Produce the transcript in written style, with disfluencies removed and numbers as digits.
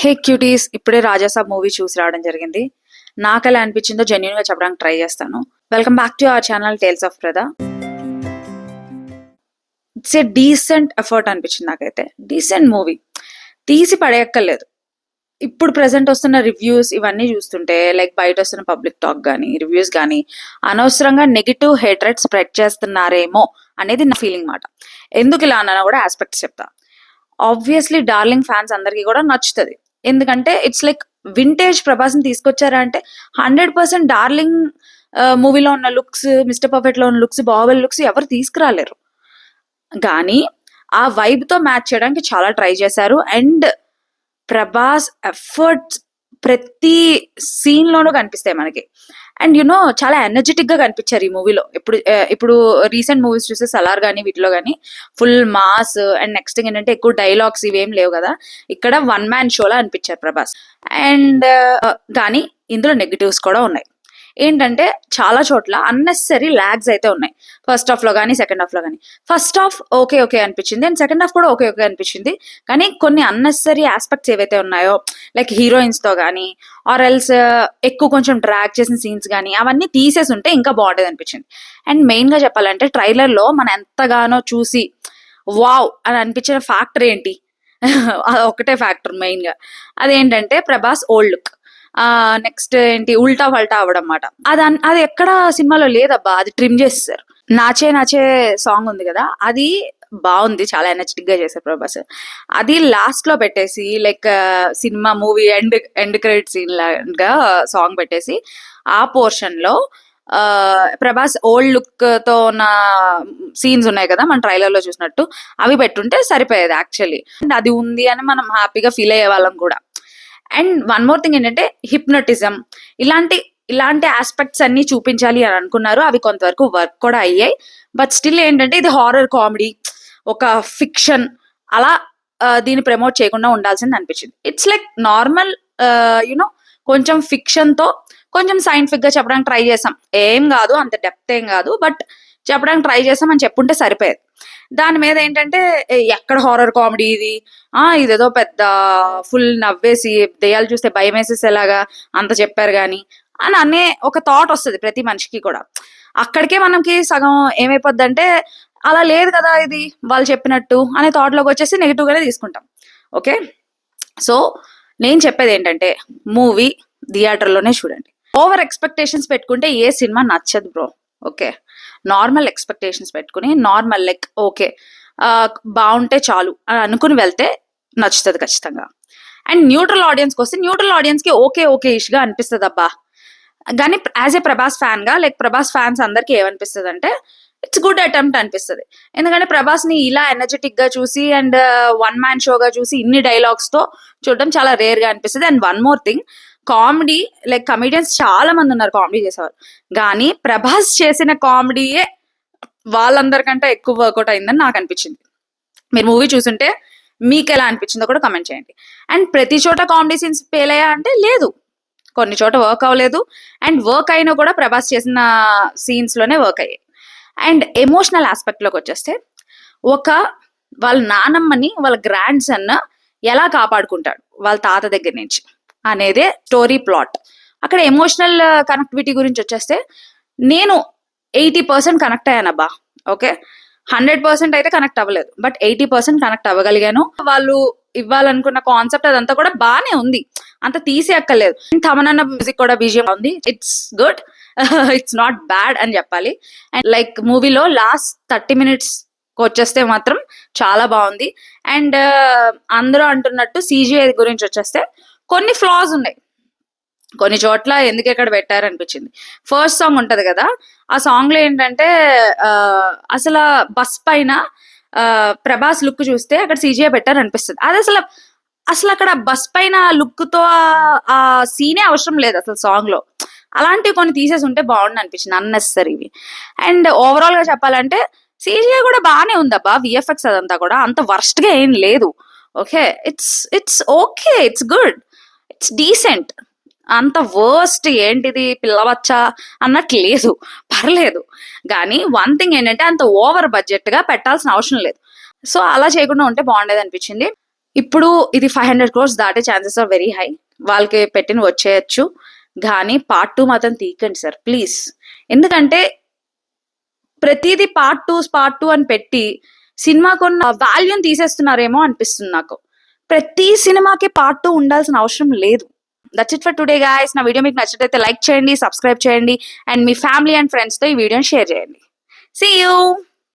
హే cuties, ఇప్పుడే Raja Saab movie చూసి రావడం జరిగింది. నాకు ఎలా అనిపించిందో జెన్యున్ గా చెప్పడానికి ట్రై చేస్తాను. Welcome back to our channel tales of Prada. It's a decent effort అనిపించింది నాకైతే. డీసెంట్ మూవీ, తీసి పడేయక్కర్లేదు. ఇప్పుడు ప్రెసెంట్ వస్తున్న రివ్యూస్ ఇవన్నీ చూస్తుంటే, లైక్ బయట వస్తున్న పబ్లిక్ టాక్ కానీ రివ్యూస్ కానీ అనవసరంగా నెగిటివ్ హేట్రెడ్ స్ప్రెడ్ చేస్తున్నారేమో అనేది నా ఫీలింగ్ మాట. ఎందుకు ఇలా అన్నా కూడా ఆస్పెక్ట్స్ చెప్తా. ఆబ్వియస్లీ డార్లింగ్ ఫ్యాన్స్ అందరికీ కూడా నచ్చుతుంది. ఎందుకంటే ఇట్స్ లైక్ వింటేజ్ ప్రభాస్ని తీసుకొచ్చారా అంటే 100% డార్లింగ్ మూవీలో ఉన్న లుక్స్, మిస్టర్ పర్ఫెక్ట్ లో ఉన్న లుక్స్, బాహుబలి లుక్స్ ఎవరు తీసుకురాలేరు. కానీ ఆ వైబ్ తో మ్యాచ్ చేయడానికి చాలా ట్రై చేశారు. అండ్ ప్రభాస్ ఎఫర్ట్స్ ప్రతి సీన్ లోనూ కనిపిస్తాయి మనకి. అండ్ చాలా ఎనర్జెటిక్ గా కనిపించారు ఈ మూవీలో. ఇప్పుడు రీసెంట్ మూవీస్ చూస్తే సలార్ కానీ వీటిలో కానీ full mass and next thing ఏంటంటే ఎక్కువ డైలాగ్స్ ఇవేం లేవు కదా. ఇక్కడ వన్ మ్యాన్ షోలా అనిపించారు ప్రభాస్. అండ్ కానీ ఇందులో నెగిటివ్స్ కూడా ఉన్నాయి. ఏంటంటే చాలా చోట్ల అన్నెసరీ లాగ్స్ అయితే ఉన్నాయి. ఫస్ట్ హాఫ్ లో కానీ సెకండ్ హాఫ్ లో కానీ. ఫస్ట్ హాఫ్ ఓకే ఓకే అనిపించింది అండ్ సెకండ్ హాఫ్ కూడా ఓకే ఓకే అనిపించింది. కానీ కొన్ని అన్నెసరీ ఆస్పెక్ట్స్ ఏవైతే ఉన్నాయో, లైక్ హీరోయిన్స్ తో కానీ ఆర్ ఎల్స్ ఎక్కువ కొంచెం డ్రాగ్ చేసిన సీన్స్ కానీ అవన్నీ తీసేసి ఉంటే ఇంకా బాగుండేది అనిపించింది. అండ్ మెయిన్ గా చెప్పాలంటే ట్రైలర్ లో మనం ఎంతగానో చూసి వావ్ అని అనిపించిన ఫ్యాక్టర్ ఏంటి? ఒకటే ఫ్యాక్టర్ మెయిన్ గా, అదేంటంటే ప్రభాస్ ఓల్డ్ లుక్. నెక్స్ట్ ఏంటి, ఉల్టా పల్టా అవడం అన్నమాట. అది ఎక్కడ సినిమాలో లేదబ్బా, అది ట్రిమ్ చేస్తారు. నాచే నాచే సాంగ్ ఉంది కదా, అది బాగుంది, చాలా ఎనర్జెటిక్ గా చేశారు ప్రభాస్. అది లాస్ట్ లో పెట్టేసి like cinema movie end credit scene లాగా సాంగ్ పెట్టేసి ఆ పోర్షన్ లో ప్రభాస్ ఓల్డ్ లుక్ తో ఉన్న సీన్స్ ఉన్నాయి కదా మన ట్రైలర్ లో చూసినట్టు, అవి పెట్టుంటే సరిపోయేది యాక్చువల్లీ. అండ్ అది ఉంది అని మనం హ్యాపీగా ఫీల్ అయ్యే వాళ్ళం కూడా. అండ్ వన్ మోర్ థింగ్ ఏంటంటే హిప్నటిజం, ఇలాంటి ఆస్పెక్ట్స్ అన్ని చూపించాలి అని అనుకున్నారు. అవి కొంతవరకు వర్క్ కూడా అయ్యాయి. బట్ స్టిల్ ఏంటంటే ఇది హారర్ కామెడీ, ఒక ఫిక్షన్, అలా దీన్ని ప్రమోట్ చేయకుండా ఉండాల్సింది అనిపించింది. ఇట్స్ లైక్ నార్మల్ కొంచెం ఫిక్షన్ తో కొంచెం సైంటిఫిక్ గా చెప్పడానికి ట్రై చేసాం. ఏం కాదు, అంత డెప్త్ ఏం కాదు, బట్ చెప్పడానికి ట్రై చేసాం అని చెప్పుంటే సరిపోయేది. దాని మీద ఏంటంటే ఎక్కడ హారర్ కామెడీ ఇది, ఇదేదో పెద్ద ఫుల్ నవ్వేసి దెయ్యాలు చూస్తే భయం వేసేసేలాగా అంత చెప్పారు కానీ అని అనే ఒక థాట్ వస్తుంది ప్రతి మనిషికి కూడా. అక్కడికే మనకి సగం ఏమైపోద్ది అంటే అలా లేదు కదా ఇది వాళ్ళు చెప్పినట్టు అనే థాట్ లోకి వచ్చేసి నెగిటివ్ గానే తీసుకుంటాం. ఓకే, సో నేను చెప్పేది ఏంటంటే మూవీ థియేటర్లోనే చూడండి. ఓవర్ ఎక్స్పెక్టేషన్స్ పెట్టుకుంటే ఏ సినిమా నచ్చదు బ్రో. ఓకే, నార్మల్ ఎక్స్పెక్టేషన్స్ పెట్టుకుని నార్మల్ లైక్ ఓకే బాగుంటే చాలు అని అనుకుని వెళ్తే నచ్చుతుంది ఖచ్చితంగా. అండ్ న్యూట్రల్ ఆడియన్స్కి వస్తే న్యూట్రల్ ఆడియన్స్కి ఓకే ఓకే ఇష్గా అనిపిస్తుంది అబ్బా. కానీ యాజ్ ఏ ప్రభాస్ ఫ్యాన్ గా లైక్ ప్రభాస్ ఫ్యాన్స్ అందరికి ఏమనిపిస్తుంది అంటే ఇట్స్ గుడ్ అటెంప్ట్ అనిపిస్తుంది. ఎందుకంటే ప్రభాస్ ని ఇలా ఎనర్జెటిక్ గా చూసి అండ్ వన్ మ్యాన్ షోగా చూసి ఇన్ని డైలాగ్స్ తో చూడడం చాలా రేర్ గా అనిపిస్తుంది. And one more thing, comedy like comedians చాలా మంది ఉన్నారు కామెడీ చేసేవారు, కానీ ప్రభాస్ చేసిన కామెడీయే వాళ్ళందరికంటే ఎక్కువ వర్కౌట్ అయిందని నాకు అనిపించింది. మీరు మూవీ చూసుంటే మీకు ఎలా అనిపించిందో కూడా కమెంట్ చేయండి. అండ్ ప్రతి చోట కామెడీ సీన్స్ ఫెయిల్ అయ్యా అంటే లేదు, కొన్ని చోట వర్క్ అవ్వలేదు. అండ్ వర్క్ అయినా కూడా ప్రభాస్ చేసిన సీన్స్ లోనే వర్క్ అయ్యాయి. అండ్ ఎమోషనల్ ఆస్పెక్ట్ లోకి వచ్చేస్తే వాళ్ళ నానమ్మని వాళ్ళ గ్రాండ్ సన్ ఎలా కాపాడుకుంటాడు వాళ్ళ తాత దగ్గర నుంచి అనేదే స్టోరీ ప్లాట్. అక్కడ ఎమోషనల్ కనెక్టివిటీ గురించి వచ్చేస్తే నేను 80% కనెక్ట్ అయ్యానబ్బా. ఓకే, 100% అయితే కనెక్ట్ అవ్వలేదు, బట్ 80% కనెక్ట్ అవ్వగలిగాను. వాళ్ళు ఇవ్వాలనుకున్న కాన్సెప్ట్ అదంతా కూడా బానే ఉంది, అంత తీసి అక్కర్లేదు. తమనన్న మ్యూజిక్ కూడా బీజిఎం ఉంది, it's good, it's not bad అని చెప్పాలి. అండ్ లైక్ మూవీలో లాస్ట్ 30 minutes వచ్చేస్తే మాత్రం చాలా బాగుంది. అండ్ అందరూ అంటున్నట్టు CGI గురించి వచ్చేస్తే కొన్ని ఫ్లాస్ ఉన్నాయి, కొన్ని చోట్ల ఎందుకు ఎక్కడ పెట్టారు అనిపించింది. ఫస్ట్ సాంగ్ ఉంటది కదా, ఆ సాంగ్ లో ఏంటంటే అసలు బస్ పైన ప్రభాస్ లుక్ చూస్తే అక్కడ CGI పెట్టారు అనిపిస్తుంది. అది అసలు అక్కడ బస్ పైన లుక్ తో ఆ సీనే అవసరం లేదు అసలు సాంగ్ లో. అలాంటివి కొన్ని తీసేసి ఉంటే బాగుండు అనిపించింది, అన్నెసరీవి. అండ్ ఓవరాల్ గా చెప్పాలంటే CGI కూడా బాగానే ఉందబ్బా, VFX అదంతా కూడా అంత వర్స్ట్ గా ఏం లేదు. Okay, it's okay, it's good, it's decent. అంత వర్స్ట్ ఏంటిది పిల్లవచ్చా అన్నట్టు లేదు, పర్లేదు. కానీ వన్ థింగ్ ఏంటంటే అంత ఓవర్ బడ్జెట్ గా పెట్టాల్సిన అవసరం లేదు. సో అలా చేయకుండా ఉంటే బాగుండేది అనిపించింది. ఇప్పుడు ఇది 500 crores దాటే ఛాన్సెస్ ఆర్ వెరీ హై. వాళ్ళకి పెట్టిన వచ్చేయచ్చు, కానీ పార్ట్ 2 మాత్రం తీయకండి సార్ ప్లీజ్. ఎందుకంటే ప్రతిదీ పార్ట్ టూ అని పెట్టి సినిమాకున్న వాల్యూని తీసేస్తున్నారేమో అనిపిస్తుంది నాకు. ప్రతి సినిమాకి పార్ట్ 2 ఉండాల్సిన అవసరం లేదు. That's it for today guys. నా వీడియో మీకు నచ్చినట్లయితే లైక్ చేయండి, సబ్స్క్రైబ్ చేయండి, అండ్ మీ ఫ్యామిలీ అండ్ ఫ్రెండ్స్తో ఈ వీడియోని షేర్ చేయండి. See you.